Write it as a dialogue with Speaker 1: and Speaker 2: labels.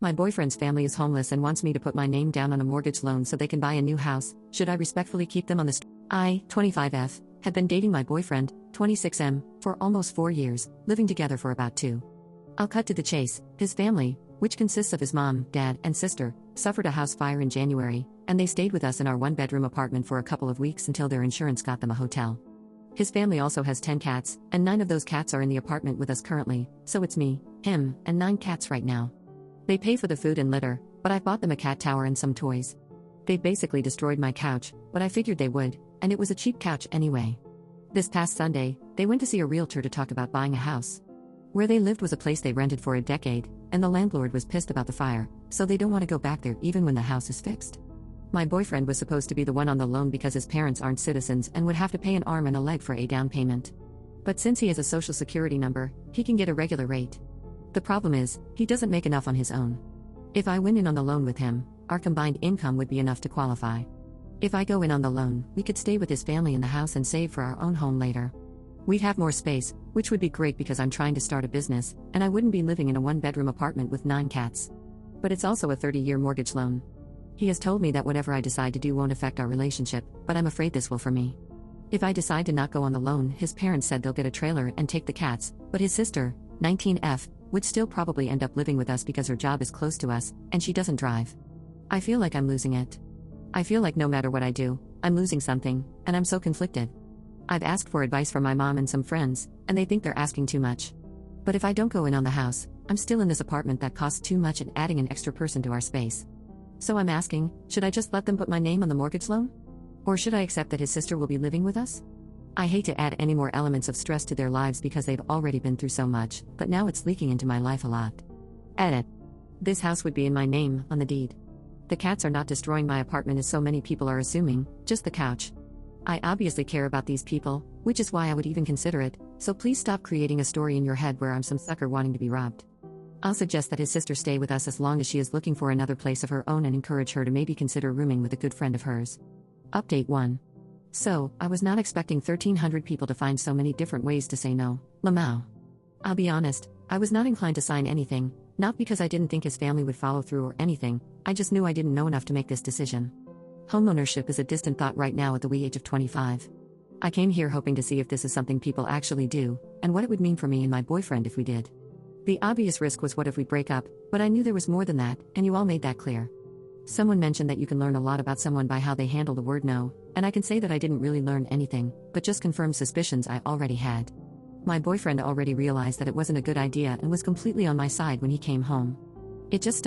Speaker 1: My boyfriend's family is homeless and wants me to put my name down on a mortgage loan so they can buy a new house. Should I respectfully keep them on the street? I, 25F, had been dating my boyfriend, 26M, for almost 4 years, living together for about 2. I'll cut to the chase. His family, which consists of his mom, dad, and sister, suffered a house fire in January, and they stayed with us in our one-bedroom apartment for a couple of weeks until their insurance got them a hotel. His family also has 10 cats, and 9 of those cats are in the apartment with us currently, so it's me, him, and 9 cats right now. They pay for the food and litter, but I bought them a cat tower and some toys. They've basically destroyed my couch, but I figured they would, and it was a cheap couch anyway. This past Sunday, they went to see a realtor to talk about buying a house. Where they lived was a place they rented for a decade, and the landlord was pissed about the fire, so they don't want to go back there even when the house is fixed. My boyfriend was supposed to be the one on the loan because his parents aren't citizens and would have to pay an arm and a leg for a down payment. But since he has a social security number, he can get a regular rate. The problem is, he doesn't make enough on his own. If I went in on the loan with him, our combined income would be enough to qualify. If I go in on the loan, we could stay with his family in the house and save for our own home later. We'd have more space, which would be great because I'm trying to start a business, and I wouldn't be living in a one-bedroom apartment with 9 cats. But it's also a 30-year mortgage loan. He has told me that whatever I decide to do won't affect our relationship, but I'm afraid this will for me. If I decide to not go on the loan, his parents said they'll get a trailer and take the cats, but his sister, 19F, would still probably end up living with us because her job is close to us, and she doesn't drive. I feel like I'm losing it. I feel like no matter what I do, I'm losing something, and I'm so conflicted. I've asked for advice from my mom and some friends, and they think they're asking too much. But if I don't go in on the house, I'm still in this apartment that costs too much and adding an extra person to our space. So I'm asking, should I just let them put my name on the mortgage loan? Or should I accept that his sister will be living with us? I hate to add any more elements of stress to their lives because they've already been through so much, but now it's leaking into my life a lot. Edit. This house would be in my name, on the deed. The cats are not destroying my apartment as so many people are assuming, just the couch. I obviously care about these people, which is why I would even consider it, so please stop creating a story in your head where I'm some sucker wanting to be robbed. I'll suggest that his sister stay with us as long as she is looking for another place of her own and encourage her to maybe consider rooming with a good friend of hers. Update 1. So, I was not expecting 1,300 people to find so many different ways to say no. Lamau. I'll be honest, I was not inclined to sign anything, not because I didn't think his family would follow through or anything, I just knew I didn't know enough to make this decision. Homeownership is a distant thought right now at the wee age of 25. I came here hoping to see if this is something people actually do, and what it would mean for me and my boyfriend if we did. The obvious risk was what if we break up, but I knew there was more than that, and you all made that clear. Someone mentioned that you can learn a lot about someone by how they handle the word no, and I can say that I didn't really learn anything, but just confirmed suspicions I already had. My boyfriend already realized that it wasn't a good idea and was completely on my side when he came home. It just